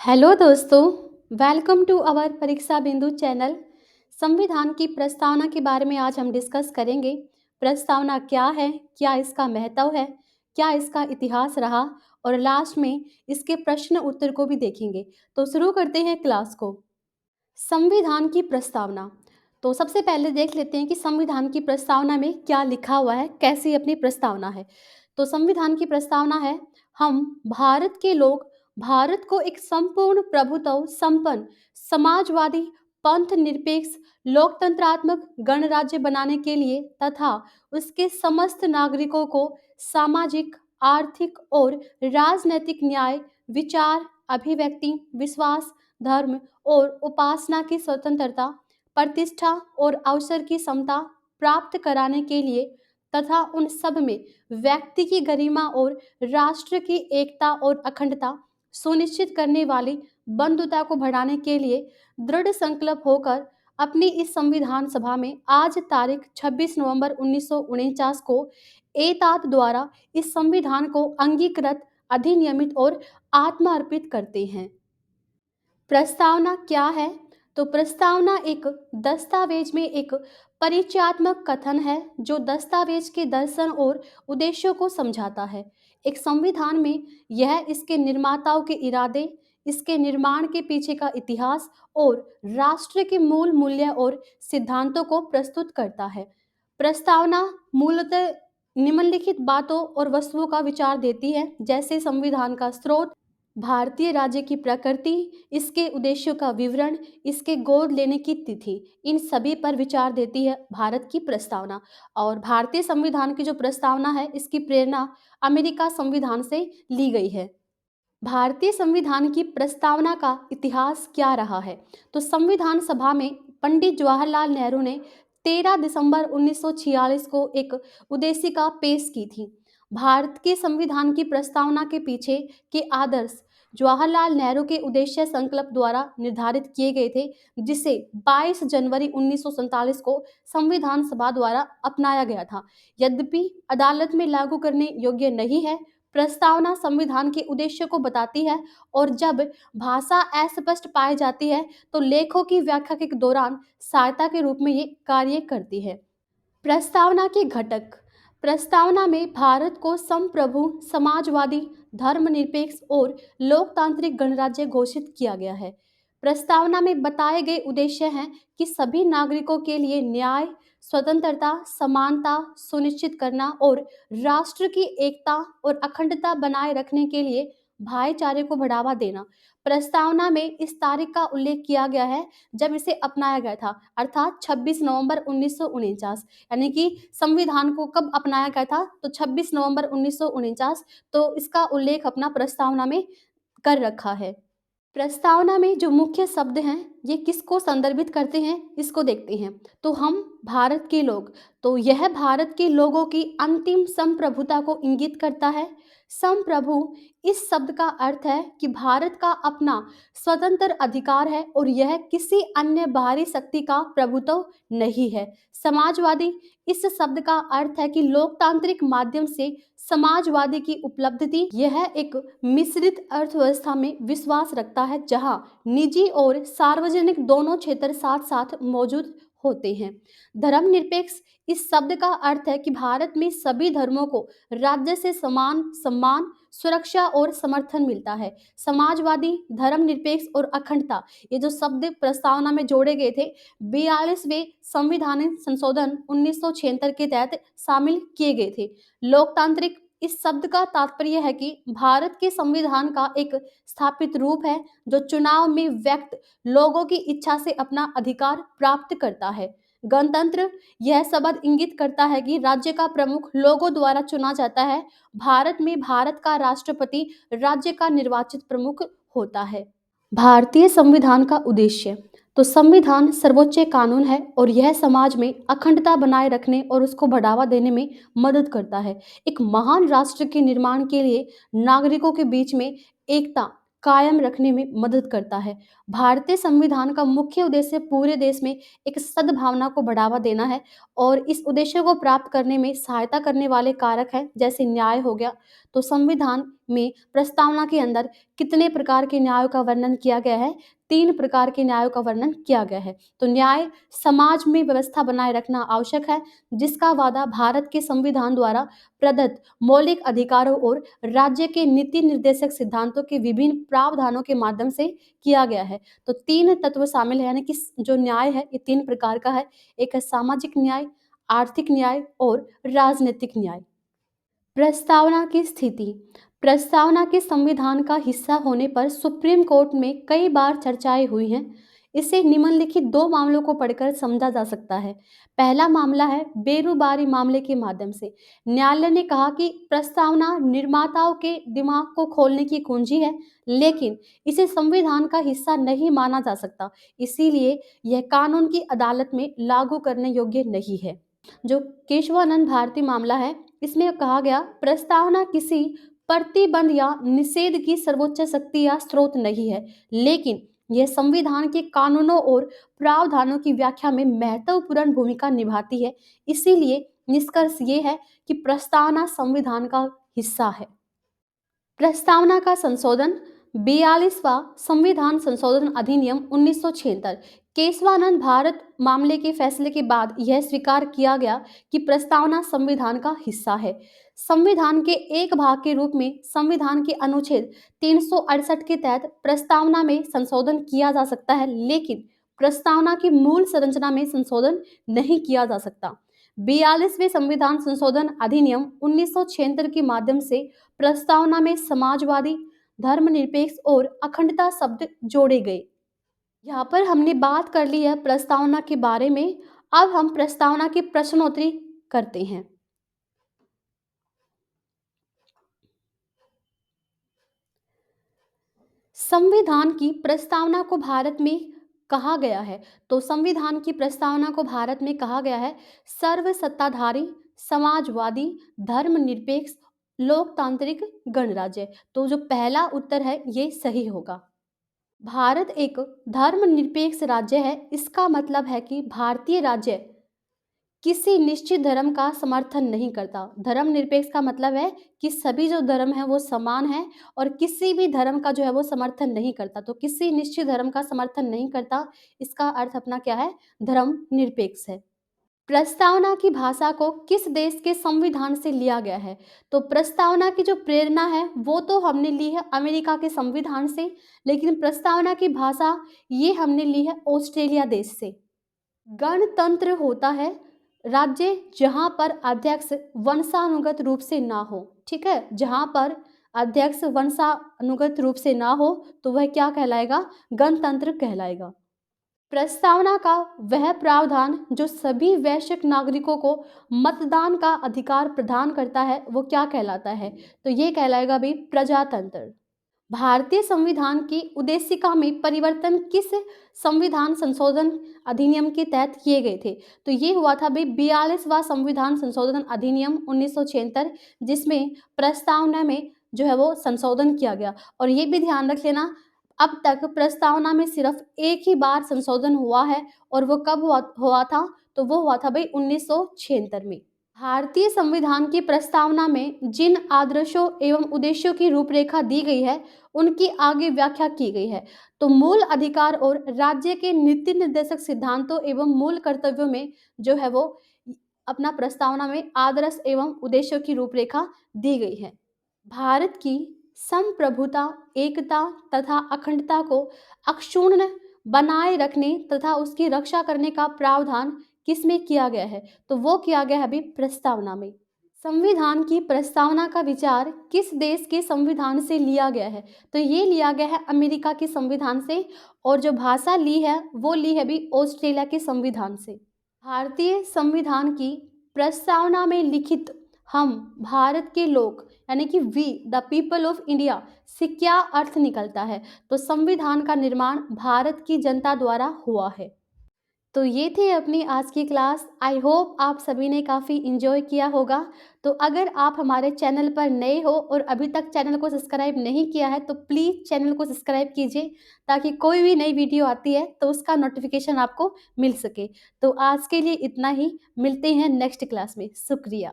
Hello दोस्तों, welcome to our परीक्षा बिंदु चैनल। संविधान की प्रस्तावना के बारे में आज हम डिस्कस करेंगे। प्रस्तावना क्या है, क्या इसका महत्व है, क्या इसका इतिहास रहा और लास्ट में इसके प्रश्न उत्तर को भी देखेंगे। तो शुरू करते हैं क्लास को। संविधान की प्रस्तावना। तो सबसे पहले देख लेते हैं कि संविधान की प्रस्तावना में क्या लिखा हुआ है, कैसी अपनी प्रस्तावना है। तो संविधान की प्रस्तावना है, हम भारत के लोग भारत को एक संपूर्ण प्रभुत्व संपन्न समाजवादी पंथ निरपेक्ष लोकतंत्रात्मक गणराज्य बनाने के लिए तथा उसके समस्त नागरिकों को सामाजिक आर्थिक और राजनैतिक न्याय विचार अभिव्यक्ति विश्वास धर्म और उपासना की स्वतंत्रता प्रतिष्ठा और अवसर की समता प्राप्त कराने के लिए तथा उन सब में व्यक्ति की गरिमा और राष्ट्र की एकता और अखंडता सुनिश्चित करने वाली बंधुता को बढ़ाने के लिए दृढ़ संकल्प होकर अपनी इस संविधान सभा में आज तारीख 26 नवंबर 1949 को एतात द्वारा इस संविधान को अंगीकृत अधिनियमित और आत्मार्पित करते हैं। प्रस्तावना क्या है? तो प्रस्तावना एक दस्तावेज में एक परिचयात्मक कथन है जो दस्तावेज के दर्शन और उद्देश्यों को समझाता है। एक संविधान में यह इसके निर्माताओं के इरादे, इसके निर्माण के पीछे का इतिहास और राष्ट्र के मूल मूल्य और सिद्धांतों को प्रस्तुत करता है। प्रस्तावना मूलतः निम्नलिखित बातों और वस्तुओं का विचार देती है, जैसे संविधान का स्रोत, भारतीय राज्य की प्रकृति, इसके उद्देश्यों का विवरण, इसके गोद लेने की तिथि, इन सभी पर विचार देती है भारत की प्रस्तावना। और भारतीय संविधान की जो प्रस्तावना है, इसकी प्रेरणा अमेरिका संविधान से ली गई है। भारतीय संविधान की प्रस्तावना का इतिहास क्या रहा है? तो संविधान सभा में पंडित जवाहरलाल नेहरू ने 13 दिसंबर 1946 को एक उद्देशिका पेश की थी। भारत के संविधान की प्रस्तावना के पीछे के आदर्श जवाहरलाल नेहरू के उद्देश्य संकल्प द्वारा निर्धारित किए गए थे, जिसे 22 जनवरी 1947 को संविधान सभा द्वारा अपनाया गया था। यद्यपि अदालत में लागू करने योग्य नहीं है, प्रस्तावना संविधान के उद्देश्य को बताती है और जब भाषा अस्पष्ट पाई जाती है तो लेखों की व्याख्या के दौरान सहायता के रूप में ये कार्य करती है। प्रस्तावना के घटक। प्रस्तावना में भारत को संप्रभु समाजवादी धर्मनिरपेक्ष और लोकतांत्रिक गणराज्य घोषित किया गया है। प्रस्तावना में बताए गए उद्देश्य हैं कि सभी नागरिकों के लिए न्याय स्वतंत्रता समानता सुनिश्चित करना और राष्ट्र की एकता और अखंडता बनाए रखने के लिए भाईचारे को बढ़ावा देना। प्रस्तावना में इस तारीख का उल्लेख किया गया है जब इसे अपनाया गया था, अर्थात 26 नवंबर 1949। यानी कि संविधान को कब अपनाया गया था? तो 26 नवंबर 1949। तो इसका उल्लेख अपना प्रस्तावना में कर रखा है। प्रस्तावना में जो मुख्य शब्द हैं ये किसको संदर्भित करते हैं, इसको देखते हैं। तो हम भारत के लोग, तो यह भारत के लोगों की अंतिम संप्रभुता को इंगित करता है। संप्रभु इस शब्द का अर्थ है कि भारत का अपना स्वतंत्र अधिकार है और यह किसी अन्य बाहरी शक्ति का प्रभुत्व नहीं है। समाजवादी इस शब्द का अर्थ है कि लोकतांत्रिक माध्यम से समाजवादी की उपलब्धि। यह एक मिश्रित अर्थव्यवस्था में विश्वास रखता है जहां निजी और सार्वजनिक दोनों क्षेत्र साथ साथ मौजूद होते हैं। धर्मनिरपेक्ष इस शब्द का अर्थ है कि भारत में सभी धर्मों को राज्य से समान सम्मान सुरक्षा और समर्थन मिलता है। समाजवादी धर्मनिरपेक्ष और अखंडता, ये जो शब्द प्रस्तावना में जोड़े गए थे 42वें संविधान संशोधन 1976 के तहत शामिल किए गए थे। लोकतांत्रिक इस शब्द का तात्पर्य है कि भारत के संविधान का एक स्थापित रूप है जो चुनाव में व्यक्त लोगों की इच्छा से अपना अधिकार प्राप्त करता है। गणतंत्र यह शब्द इंगित करता है कि राज्य का प्रमुख लोगों द्वारा चुना जाता है। भारत में भारत का राष्ट्रपति राज्य का निर्वाचित प्रमुख होता है। भारतीय संविधान का उद्देश्य। तो संविधान सर्वोच्च कानून है और यह समाज में अखंडता बनाए रखने और उसको बढ़ावा देने में मदद करता है। एक महान राष्ट्र के निर्माण के लिए नागरिकों के बीच में एकता कायम रखने में मदद करता है। भारतीय संविधान का मुख्य उद्देश्य पूरे देश में एक सद्भावना को बढ़ावा देना है और इस उद्देश्य को प्राप्त करने में सहायता करने वाले कारक हैं, जैसे न्याय हो गया। तो संविधान में प्रस्तावना के अंदर कितने प्रकार के न्यायों का वर्णन किया गया है? 3 प्रकार के न्यायों का वर्णन किया गया है। तो न्याय समाज में व्यवस्था बनाए रखना आवश्यक है, जिसका वादा भारत के संविधान द्वारा प्रदत्त मौलिक अधिकारों और राज्य के नीति निर्देशक सिद्धांतों के विभिन्न प्रावधानों के माध्यम से किया गया है। तो 3 तत्व शामिल है, यानी कि जो न्याय है ये 3 प्रकार का है। एक है सामाजिक न्याय, आर्थिक न्याय और राजनीतिक न्याय। प्रस्तावना की स्थिति। प्रस्तावना के संविधान का हिस्सा होने पर सुप्रीम कोर्ट में कई बार चर्चाएं हुई हैं। इसे निम्नलिखित 2 मामलों को पढ़कर समझा जा सकता है। पहला मामला है बेरुबारी मामले के माध्यम से। न्यायालय ने कहा कि प्रस्तावना निर्माताओं के दिमाग को खोलने की कुंजी है, लेकिन इसे संविधान का हिस्सा नहीं माना जा सकता। इसीलिए यह कानून की अदालत में लागू करने योग्य नहीं है। जो केशवानंद भारती मामला है, इसमें कहा गया प्रस्तावना किसी प्रतिबंध या निषेध की सर्वोच्च शक्ति या स्रोत नहीं है, लेकिन यह संविधान के कानूनों और प्रावधानों की व्याख्या में महत्वपूर्ण भूमिका निभाती है। इसीलिए निष्कर्ष ये है कि प्रस्तावना संविधान का हिस्सा है। प्रस्तावना का संशोधन। 42वां संविधान संशोधन अधिनियम 1976। केशवानंद भारत मामले के फैसले के बाद यह स्वीकार किया गया कि प्रस्तावना संविधान का हिस्सा है। संविधान के एक भाग के रूप में संविधान के अनुच्छेद 368 के तहत प्रस्तावना में संशोधन किया जा सकता है, लेकिन प्रस्तावना की मूल संरचना में संशोधन नहीं किया जा सकता। 42वें संविधान संशोधन अधिनियम 1976 के माध्यम से प्रस्तावना में समाजवादी, धर्मनिरपेक्ष और अखंडता शब्द जोड़े गए। यहाँ पर हमने बात कर ली है प्रस्तावना के बारे में। अब हम प्रस्तावना की प्रश्नोत्तरी करते हैं। संविधान की प्रस्तावना को भारत में कहा गया है। तो संविधान की प्रस्तावना को भारत में कहा गया है सर्वसत्ताधारी, समाजवादी, धर्मनिरपेक्ष, लोकतांत्रिक गणराज्य। तो जो पहला उत्तर है ये सही होगा। भारत एक धर्मनिरपेक्ष राज्य है। इसका मतलब है कि भारतीय राज्य किसी निश्चित धर्म का समर्थन नहीं करता। धर्मनिरपेक्ष का मतलब है कि सभी जो धर्म है वो समान है और किसी भी धर्म का जो है वो समर्थन नहीं करता। तो किसी निश्चित धर्म का समर्थन नहीं करता, इसका अर्थ अपना क्या है? धर्मनिरपेक्ष है। प्रस्तावना की भाषा को किस देश के संविधान से लिया गया है? तो प्रस्तावना की जो प्रेरणा है वो तो हमने ली है अमेरिका के संविधान से, लेकिन प्रस्तावना की भाषा ये हमने ली है ऑस्ट्रेलिया देश से। गणतंत्र होता है राज्य जहां पर अध्यक्ष वंशानुगत रूप से ना हो। ठीक है, जहां पर अध्यक्ष वंशानुगत रूप से ना हो तो वह क्या कहलाएगा? गणतंत्र कहलाएगा। प्रस्तावना का वह प्रावधान जो सभी वैश्विक नागरिकों को मतदान का अधिकार प्रदान करता है वो क्या कहलाता है? तो ये कहलाएगा भी प्रजातंत्र। भारतीय संविधान की उद्देशिका में परिवर्तन किस संविधान संशोधन अधिनियम के तहत किए गए थे? तो ये हुआ था भाई 42वां संविधान संशोधन अधिनियम 1976, जिसमें प्रस्तावना में जो है वो संशोधन किया गया। और ये भी ध्यान रख लेना, अब तक प्रस्तावना में सिर्फ एक ही बार संशोधन हुआ है, और वो कब हुआ था? तो वो हुआ था भाई 1976 में। भारतीय संविधान की प्रस्तावना में जिन आदर्शों एवं उद्देश्यों की रूपरेखा दी गई है उनकी आगे व्याख्या की गई है। तो मूल अधिकार और राज्य के नीति निर्देशक सिद्धांतों एवं मूल कर्तव्यों में जो है वो अपना प्रस्तावना में आदर्श एवं उद्देश्यों की रूपरेखा दी गई है। भारत की संप्रभुता, एकता तथा अखंडता को अक्षुण्ण बनाए रखने तथा उसकी रक्षा करने का प्रावधान किसमें किया गया है? तो वो किया गया है अभी प्रस्तावना में। संविधान की प्रस्तावना का विचार किस देश के संविधान से लिया गया है? तो ये लिया गया है अमेरिका के संविधान से, और जो भाषा ली है वो ली है भी ऑस्ट्रेलिया के संविधान से। भारतीय संविधान की प्रस्तावना में लिखित हम भारत के लोग यानी कि we the people of India से क्या अर्थ निकलता है? तो संविधान का निर्माण भारत की जनता द्वारा हुआ है। तो ये थी अपनी आज की क्लास। आई होप आप सभी ने काफ़ी एंजॉय किया होगा। तो अगर आप हमारे चैनल पर नए हो और अभी तक चैनल को सब्सक्राइब नहीं किया है तो प्लीज़ चैनल को सब्सक्राइब कीजिए, ताकि कोई भी नई वीडियो आती है तो उसका नोटिफिकेशन आपको मिल सके। तो आज के लिए इतना ही, मिलते हैं नेक्स्ट क्लास में। शुक्रिया।